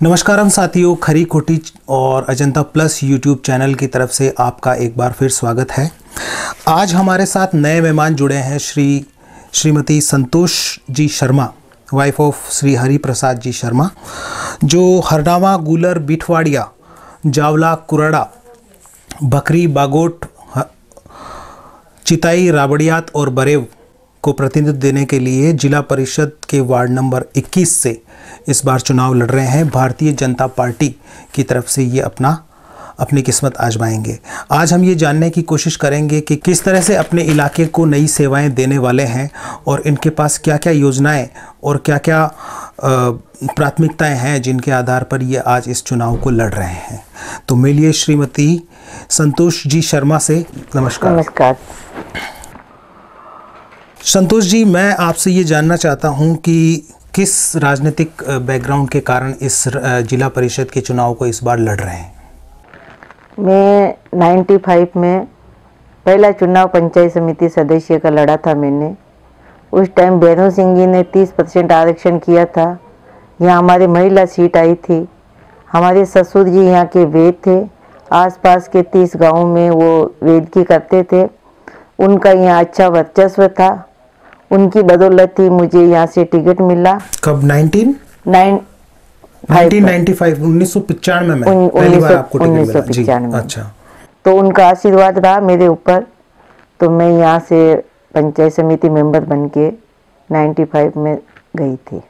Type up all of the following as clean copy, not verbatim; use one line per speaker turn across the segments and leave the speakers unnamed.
नमस्कारम साथियों, खरी खोटी और अजंता प्लस यूट्यूब चैनल की तरफ से आपका एक बार फिर स्वागत है। आज हमारे साथ नए मेहमान जुड़े हैं श्रीमती संतोष जी शर्मा, वाइफ ऑफ श्री हरि प्रसाद जी शर्मा, जो हरनावा, गूलर, बिठवाड़िया, जावला, कुराड़ा, बकरी, बागोट, चिताई, राबड़ियात और बरेव को प्रतिनिधित्व देने के लिए जिला परिषद के वार्ड नंबर 21 से इस बार चुनाव लड़ रहे हैं। भारतीय जनता पार्टी की तरफ से ये अपनी किस्मत आजमाएंगे। आज हम ये जानने की कोशिश करेंगे कि किस तरह से अपने इलाके को नई सेवाएं देने वाले हैं और इनके पास क्या क्या योजनाएं और क्या क्या प्राथमिकताएं हैं जिनके आधार पर ये आज इस चुनाव को लड़ रहे हैं। तो मिलिए श्रीमती संतोष जी शर्मा से। नमस्कार।
नमस्कार।
संतोष जी, मैं आपसे ये जानना चाहता हूँ कि किस राजनीतिक बैकग्राउंड के कारण इस जिला परिषद के चुनाव को इस बार लड़ रहे हैं?
मैं 95 में पहला चुनाव पंचायत समिति सदस्य का लड़ा था मैंने। उस टाइम भैरव सिंह जी ने 30% आरक्षण किया था। यहाँ हमारी महिला सीट आई थी। हमारे ससुर जी यहाँ के वैद थे। आसपास के 30 गांवों में वो वैदकी करते थे। उनका यहाँ अच्छा वर्चस्व था। उनकी बदौलत ही मुझे यहाँ से टिकट मिला।
कब? 1995 में पहली बार आपको टिकट मिला?
1995 में।
अच्छा।
तो उनका आशीर्वाद रहा मेरे ऊपर, तो मैं यहाँ से पंचायत समिति मेंबर बनके 95 में गई थी।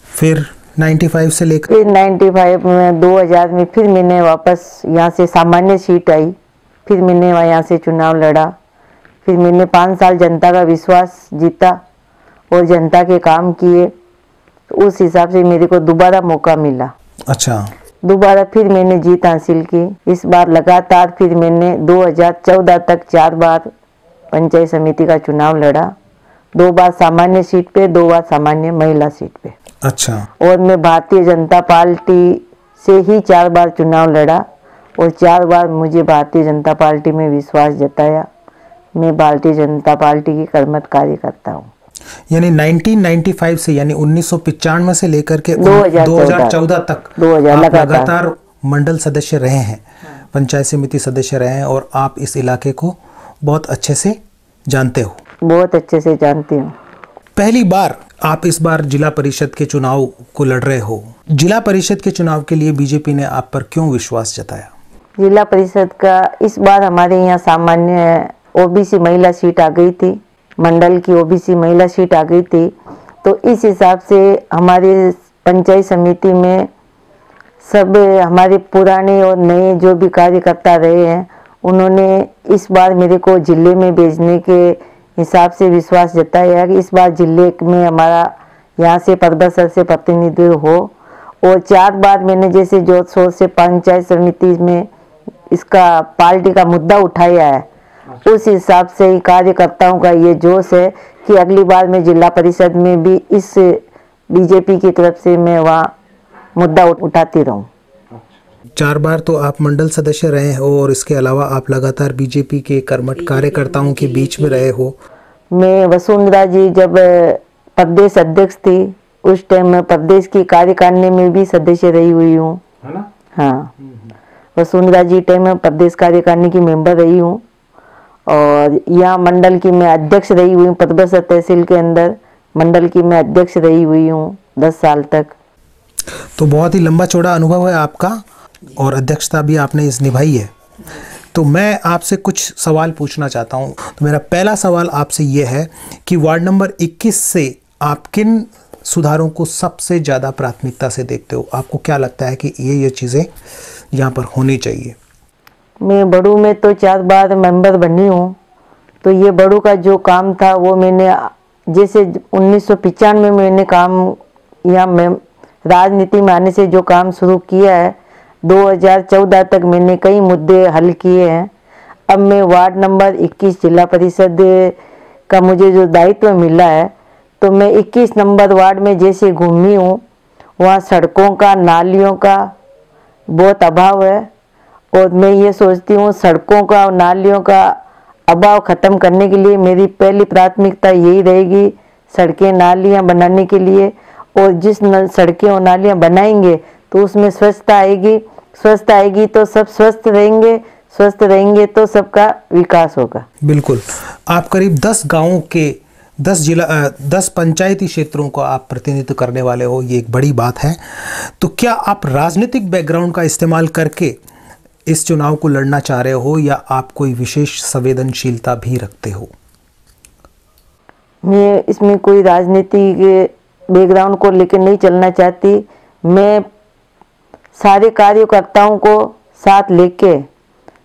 फिर 95 से लेकर
फिर 95 में 2000 में फिर मैंने वापस यहाँ से सामान्य सीट आई। फिर मैंने यहाँ से चुनाव लड़ा। फिर मैंने 5 साल जनता का विश्वास जीता और जनता के काम किए। तो उस हिसाब से मेरे को दोबारा मौका मिला।
अच्छा।
दोबारा फिर मैंने जीत हासिल की। इस बार लगातार फिर मैंने 2014 तक 4 बार पंचायत समिति का चुनाव लड़ा। 2 बार सामान्य सीट पे, 2 बार सामान्य महिला सीट पे।
अच्छा।
और मैं भारतीय जनता पार्टी से ही 4 बार चुनाव लड़ा और 4 बार मुझे भारतीय जनता पार्टी में विश्वास जताया। मैं भारतीय जनता पार्टी की कर्मठ कार्यकर्ता हूँ।
यानी 1995 से, यानी 1995 से लेकर के 2014 तक
2000
आप लगातार मंडल सदस्य रहे हैं, पंचायत समिति सदस्य रहे हैं और आप इस इलाके को बहुत अच्छे से जानते हो।
बहुत अच्छे से जानती हूँ।
पहली बार आप इस बार जिला परिषद के चुनाव को लड़ रहे हो। जिला परिषद के चुनाव के लिए बीजेपी ने आप पर क्यों विश्वास जताया? जिला
परिषद का इस बार हमारे यहाँ सामान्य ओबीसी महिला सीट आ गई थी। मंडल की ओबीसी महिला सीट आ गई थी। तो इस हिसाब से हमारे पंचायत समिति में सब हमारे पुराने और नए जो भी कार्यकर्ता रहे हैं, उन्होंने इस बार मेरे को जिले में भेजने के हिसाब से विश्वास जताया कि इस बार जिले में हमारा यहाँ से परबसर से प्रतिनिधित्व हो। और 4 बार मैंने जैसे जोर शोर से पंचायत समिति में इसका पार्टी का मुद्दा उठाया है, उस हिसाब से ही कार्यकर्ताओं का ये जोश है कि अगली बार मैं जिला परिषद में भी इस बीजेपी की तरफ से मैं वहाँ मुद्दा उठाती रहूं।
4 बार तो आप मंडल सदस्य रहे हो और इसके अलावा आप लगातार बीजेपी के कर्मठ कार्यकर्ताओं के बीच में रहे हो।
मैं वसुंधरा जी जब प्रदेश अध्यक्ष थी, उस टाइम मैं प्रदेश की कार्यकारिणी में भी सदस्य रही हुई हूँ। हाँ, वसुंधरा जी टाइम में प्रदेश कार्यकारिणी की मेंबर रही हूँ। और यहाँ मंडल की मैं अध्यक्ष रही हुई हूँ। परबसर तहसील के अंदर मंडल की मैं अध्यक्ष रही हुई हूँ 10 साल तक।
तो बहुत ही लंबा चौड़ा अनुभव है आपका और अध्यक्षता भी आपने इस निभाई है। तो मैं आपसे कुछ सवाल पूछना चाहता हूँ। तो मेरा पहला सवाल आपसे ये है कि वार्ड नंबर 21 से आप किन सुधारों को सबसे ज़्यादा प्राथमिकता से देखते हो? आपको क्या लगता है कि ये चीज़ें यहाँ पर होनी चाहिए?
मैं बड़ू में तो 4 बार मेंबर बनी हूँ। तो ये बड़ू का जो काम था वो मैंने जैसे 1995 में मैंने काम यहाँ में राजनीति में आने से जो काम शुरू किया है, 2014 तक मैंने कई मुद्दे हल किए हैं। अब मैं वार्ड नंबर 21 जिला परिषद का मुझे जो दायित्व मिला है, तो मैं 21 नंबर वार्ड में जैसे घूमी हूँ, वहाँ सड़कों का, नालियों का बहुत अभाव है। और मैं ये सोचती हूँ सड़कों का और नालियों का अभाव ख़त्म करने के लिए मेरी पहली प्राथमिकता यही रहेगी, सड़कें नालियाँ बनाने के लिए। और जिस सड़कें और नालियाँ बनाएंगे तो उसमें स्वच्छता आएगी, स्वस्थ आएगी तो सब स्वस्थ रहेंगे तो सबका विकास होगा।
बिल्कुल। आप करीब 10 गांवों के 10 पंचायती क्षेत्रों को आप प्रतिनिधित्व करने वाले हो, ये एक बड़ी बात है। तो क्या आप राजनीतिक बैकग्राउंड का इस्तेमाल करके इस चुनाव को लड़ना चाह रहे हो या आप कोई विशेष संवेदनशीलता भी रखते हो?
मैं इसमें कोई राजनीति के बैकग्राउंड को लेकर नहीं चलना चाहती। मैं सारे कार्यकर्ताओं को साथ लेके,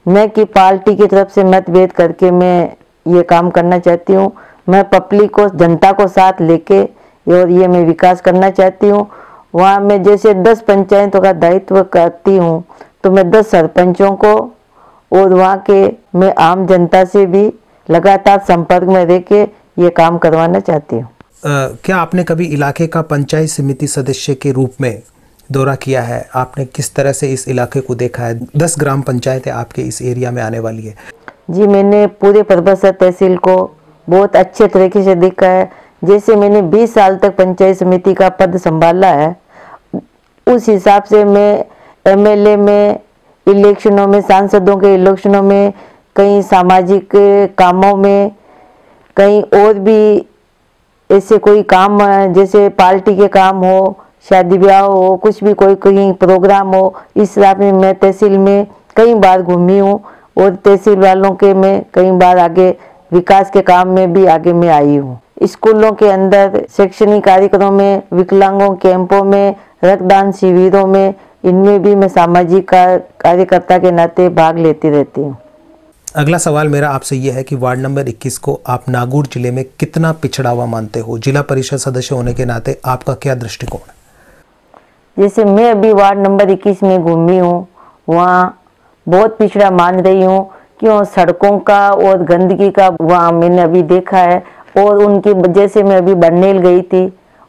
न कि पार्टी की तरफ से मतभेद करके मैं ये काम करना चाहती हूँ। मैं पब्लिक को, जनता को साथ लेके और ये मैं विकास करना चाहती हूँ। वहाँ मैं जैसे 10 पंचायतों का दायित्व करती हूँ तो मैं 10 सरपंचों को और वहाँ के मैं आम जनता से भी लगातार संपर्क में रह के ये काम करवाना चाहती हूँ।
क्या आपने कभी इलाके का पंचायत समिति सदस्य के रूप में दौरा किया है? आपने किस तरह से इस इलाके को देखा है? 10 ग्राम पंचायतें आपके इस एरिया में आने वाली है।
जी, मैंने पूरे परबतसर तहसील को बहुत अच्छे तरीके से देखा है। जैसे मैंने 20 साल तक पंचायत समिति का पद संभाला है, उस हिसाब से मैं एमएलए में, इलेक्शनों में, सांसदों के इलेक्शनों में, कई सामाजिक कामों में, कहीं और भी ऐसे कोई काम जैसे पार्टी के काम हो, शादी ब्याह हो, कुछ भी कोई कहीं प्रोग्राम हो, इस हिसाब से मैं तहसील में कई बार घूमी हूँ और तहसील वालों के मैं कई बार आगे विकास के काम में भी आगे मैं आई हूँ। स्कूलों के अंदर शैक्षणिक कार्यक्रमों में, विकलांगों कैंपों में, रक्तदान शिविरों में, इनमें भी मैं सामाजिक कार्यकर्ता के नाते भाग लेती रहती हूँ।
अगला सवाल मेरा आपसे यह है कि वार्ड नंबर 21 को आप नागौर जिले में कितना पिछड़ा हुआ मानते हो? जिला परिषद सदस्य होने के नाते आपका क्या दृष्टिकोण है?
जैसे मैं अभी वार्ड नंबर 21 में घूमी हूँ, वहाँ बहुत पिछड़ा मान रही हूँ। क्यों? सड़कों का और गंदगी का वहाँ मैंने अभी देखा है। और उनकी, जैसे मैं अभी बन्नेल गई थी,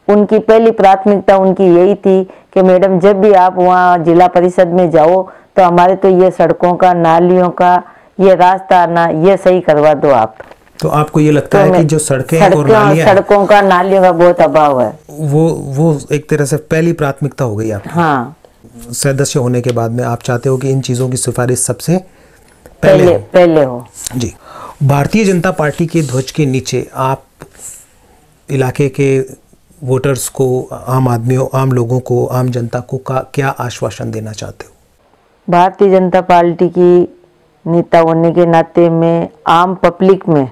उनकी पहली प्राथमिकता उनकी यही थी कि मैडम जब भी आप वहाँ जिला परिषद में जाओ तो हमारे तो ये सड़कों का, नालियों का, ये रास्ता ना, ये सही करवा दो आप।
तो आपको ये लगता है कि जो सड़कें और नालियां,
सड़कों का, नालियों का बहुत अभाव है,
वो एक तरह से पहली प्राथमिकता हो गई आपकी?
हाँ।
सदस्य होने के बाद में आप चाहते हो कि इन चीजों की सिफारिश सबसे पहले हो। जी। भारतीय जनता पार्टी के ध्वज के नीचे आप इलाके के वोटर्स को, आम आदमियों, आम लोगों को, आम जनता को क्या आश्वासन देना चाहते हो?
भारतीय जनता पार्टी की नेता होने के नाते मैं आम पब्लिक में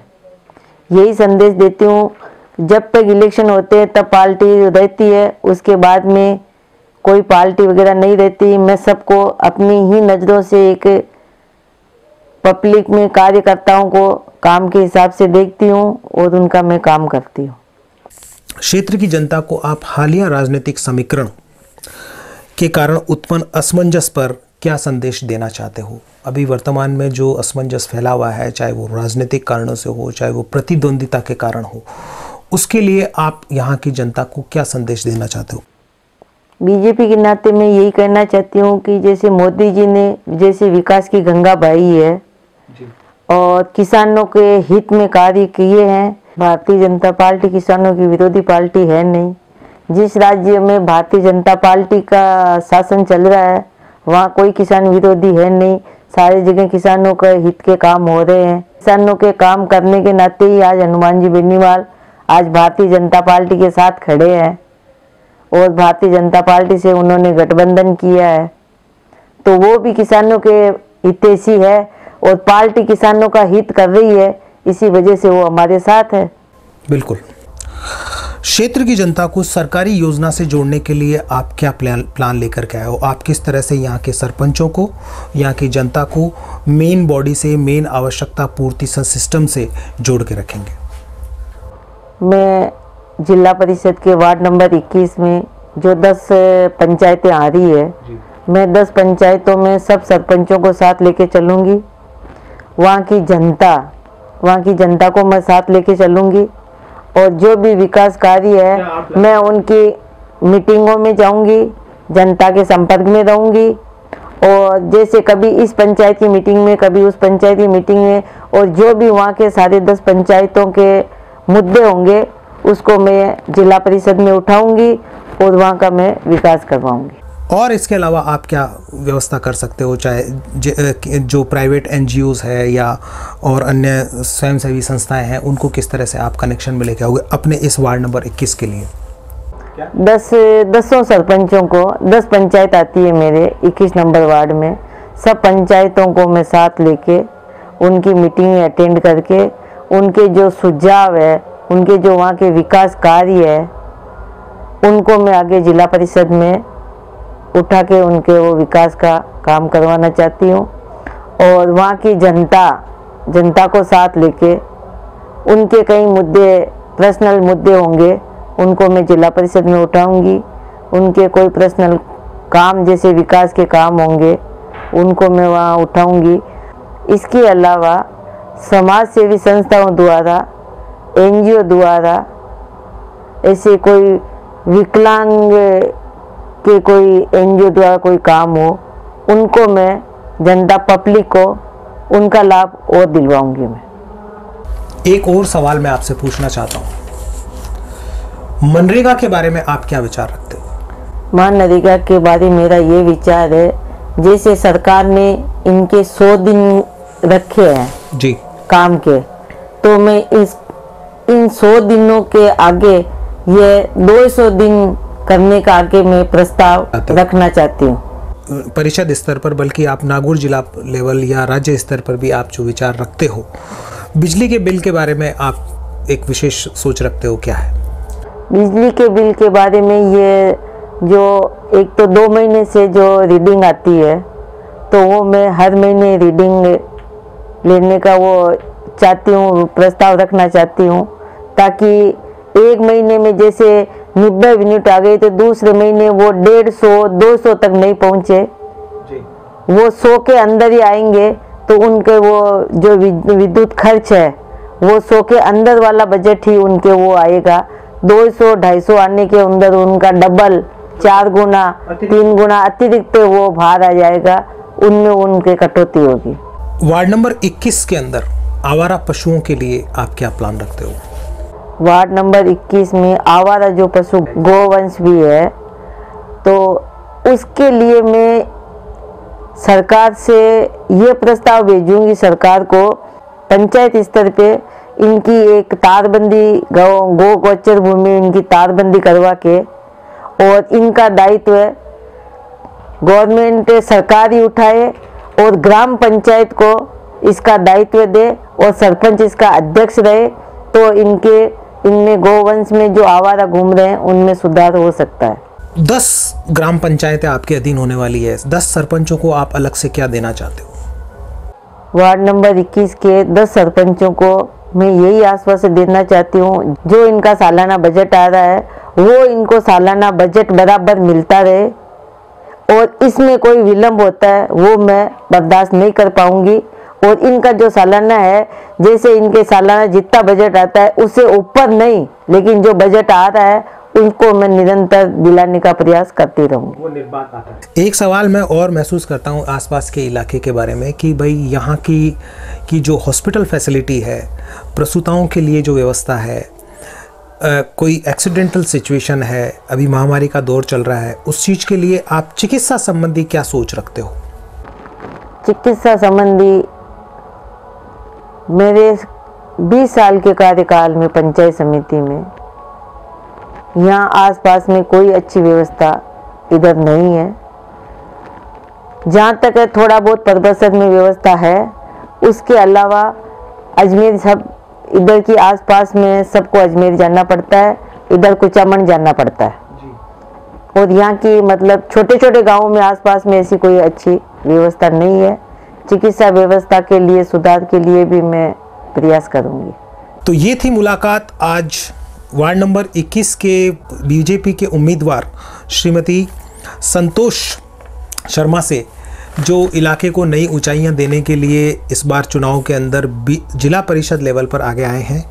यही संदेश देती हूँ, जब तक इलेक्शन होते हैं तब पार्टी रहती है, उसके बाद में कोई पार्टी वगैरह नहीं रहती। मैं सबको अपनी ही नज़रों से एक पब्लिक में कार्यकर्ताओं को काम के हिसाब से देखती हूँ और उनका मैं काम करती हूँ।
क्षेत्र की जनता को आप हालिया राजनीतिक समीकरण के कारण उत्पन्न असमंजस पर क्या संदेश देना चाहते हो? अभी वर्तमान में जो असमंजस फैला हुआ है, चाहे वो राजनीतिक कारणों से हो, चाहे वो प्रतिद्वंदिता के कारण हो, उसके लिए आप यहाँ की जनता को क्या संदेश देना चाहते हो?
बीजेपी के नाते मैं यही कहना चाहती हूँ कि जैसे मोदी जी ने जैसे विकास की गंगा बहाई है और किसानों के हित में कार्य किए हैं। भारतीय जनता पार्टी किसानों की विरोधी पार्टी है नहीं। जिस राज्य में भारतीय जनता पार्टी का शासन चल रहा है वहाँ कोई किसान विरोधी है नहीं, सारी जगह किसानों के हित के काम हो रहे हैं। किसानों के काम करने के नाते ही आज हनुमान जी बेनीवाल आज भारतीय जनता पार्टी के साथ खड़े हैं और भारतीय जनता पार्टी से उन्होंने गठबंधन किया है, तो वो भी किसानों के हितैषी है और पार्टी किसानों का हित कर रही है, इसी वजह से वो हमारे साथ है।
बिल्कुल। क्षेत्र की जनता को सरकारी योजना से जोड़ने के लिए आप क्या प्लान लेकर के आए हो? आप किस तरह से यहाँ के सरपंचों को, यहाँ की जनता को मेन बॉडी से, मेन आवश्यकता पूर्ति सिस्टम से जोड़ के रखेंगे?
मैं जिला परिषद के वार्ड नंबर 21 में जो 10 पंचायतें आ रही है, मैं 10 पंचायतों में सब सरपंचों को साथ लेके चलूँगी। वहाँ की जनता को मैं साथ लेके चलूँगी और जो भी विकास कार्य है मैं उनकी मीटिंगों में जाऊंगी, जनता के संपर्क में रहूंगी और जैसे कभी इस पंचायत की मीटिंग में, कभी उस पंचायत की मीटिंग में, और जो भी वहाँ के सारे 10 पंचायतों के मुद्दे होंगे उसको मैं जिला परिषद में उठाऊंगी और वहाँ का मैं विकास करवाऊंगी।
और इसके अलावा आप क्या व्यवस्था कर सकते हो, चाहे जो प्राइवेट NGOs है या और अन्य स्वयंसेवी संस्थाएं हैं, उनको किस तरह से आप कनेक्शन में लेके आओगे अपने इस वार्ड नंबर 21 के लिए?
10 सरपंचों को, 10 पंचायत आती है मेरे 21 नंबर वार्ड में। सब पंचायतों को मैं साथ लेके उनकी मीटिंग अटेंड करके उनके जो सुझाव है, उनके जो वहाँ के विकास कार्य है, उनको मैं आगे जिला परिषद में उठा के उनके वो विकास का काम करवाना चाहती हूँ। और वहाँ की जनता को साथ लेके उनके कई मुद्दे, पर्सनल मुद्दे होंगे, उनको मैं जिला परिषद में उठाऊंगी। उनके कोई पर्सनल काम जैसे विकास के काम होंगे, उनको मैं वहाँ उठाऊंगी। इसके अलावा समाज सेवी संस्थाओं द्वारा, NGO द्वारा ऐसे कोई विकलांग के कोई NGO द्वारा कोई काम हो, उनको मैं जनता पब्लिक को उनका लाभ और दिलवाऊंगी। मैं
एक और सवाल मैं आपसे पूछना चाहता हूँ, मनरेगा के बारे में आप क्या विचार रखते हो?
मनरेगा के बारे में मेरा ये विचार है, जैसे सरकार ने इनके 100 दिन रखे हैं
जी
काम के, तो मैं इन 100 दिनों के आगे ये 200 दिन करने का आगे मैं प्रस्ताव रखना चाहती हूँ।
परिषद स्तर पर, बल्कि आप नागौर जिला लेवल या राज्य स्तर पर भी आप जो विचार रखते हो, बिजली के बिल के बारे में आप एक विशेष सोच रखते हो, क्या है?
बिजली के बिल के बारे में ये जो एक तो 2 महीने से जो रीडिंग आती है, तो वो मैं हर महीने रीडिंग लेने का वो चाहती हूँ, प्रस्ताव रखना चाहती हूँ, ताकि एक महीने में जैसे 90 यूनिट आ गई तो दूसरे महीने वो 150-200 तक नहीं पहुँचे, वो 100 के अंदर ही आएंगे, तो उनके वो जो विद्युत खर्च है वो 100 के अंदर वाला बजट ही उनके वो आएगा। 200-250 आने के अंदर उनका डबल, 4 गुना 3 गुना अतिरिक्त वो भार आ जाएगा, उनमें उनके कटौती होगी।
वार्ड नंबर 21 के अंदर आवारा पशुओं के लिए आप क्या प्लान रखते हो?
वार्ड नंबर 21 में आवारा जो पशु गोवंश भी है, तो उसके लिए मैं सरकार से ये प्रस्ताव भेजूंगी, सरकार को पंचायत स्तर पे इनकी एक तारबंदी, गो गोचर भूमि इनकी तारबंदी करवा के, और इनका दायित्व गवर्नमेंट सरकार ही उठाए और ग्राम पंचायत को इसका दायित्व दे और सरपंच इसका अध्यक्ष रहे, तो इनमें गोवंश में जो आवारा घूम रहे हैं उनमें सुधार हो सकता है।
10 ग्राम पंचायतें आपके अधीन होने वाली है, 10 सरपंचों को आप अलग से क्या देना चाहते हो?
वार्ड नंबर 21 के 10 सरपंचों को मैं यही आश्वासन देना चाहती हूँ, जो इनका सालाना बजट आ रहा है वो इनको सालाना बजट बराबर मिलता रहे, और इसमें कोई विलम्ब होता है वो मैं बर्दाश्त नहीं कर पाऊंगी। और इनका जो सालाना है, जैसे इनके सालाना जितना बजट आता है उससे ऊपर नहीं, लेकिन जो बजट आ रहा है उनको मैं निरंतर दिलाने का प्रयास करती रहूँगी।
वो निर्बाध आता है। एक सवाल मैं और महसूस करता हूँ आसपास के इलाके के बारे में कि भाई यहाँ की जो हॉस्पिटल फैसिलिटी है, प्रसूताओं के लिए जो व्यवस्था है, कोई एक्सीडेंटल सिचुएशन है, अभी महामारी का दौर चल रहा है, उस चीज़ के लिए आप चिकित्सा संबंधी क्या सोच रखते हो?
चिकित्सा संबंधी मेरे 20 साल के कार्यकाल में पंचायत समिति में यहाँ आसपास में कोई अच्छी व्यवस्था इधर नहीं है। जहाँ तक है थोड़ा बहुत परबसर में व्यवस्था है, उसके अलावा अजमेर, सब इधर की आसपास में सबको अजमेर जाना पड़ता है, इधर कुचामन जाना पड़ता है जी। और यहाँ की मतलब छोटे छोटे गाँवों में आसपास में ऐसी कोई अच्छी व्यवस्था नहीं है। चिकित्सा व्यवस्था के लिए, सुधार के लिए भी मैं प्रयास करूँगी।
तो ये थी मुलाकात आज वार्ड नंबर 21 के बीजेपी के उम्मीदवार श्रीमती संतोष शर्मा से, जो इलाके को नई ऊंचाइयां देने के लिए इस बार चुनाव के अंदर जिला परिषद लेवल पर आगे आए हैं।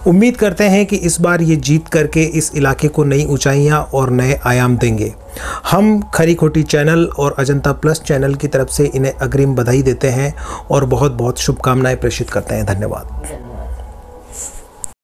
उम्मीद करते हैं कि इस बार ये जीत करके इस इलाके को नई ऊंचाइयां और नए आयाम देंगे। हम खरी खोटी चैनल और अजंता प्लस चैनल की तरफ से इन्हें अग्रिम बधाई देते हैं और बहुत बहुत शुभकामनाएं प्रेषित करते हैं। धन्यवाद।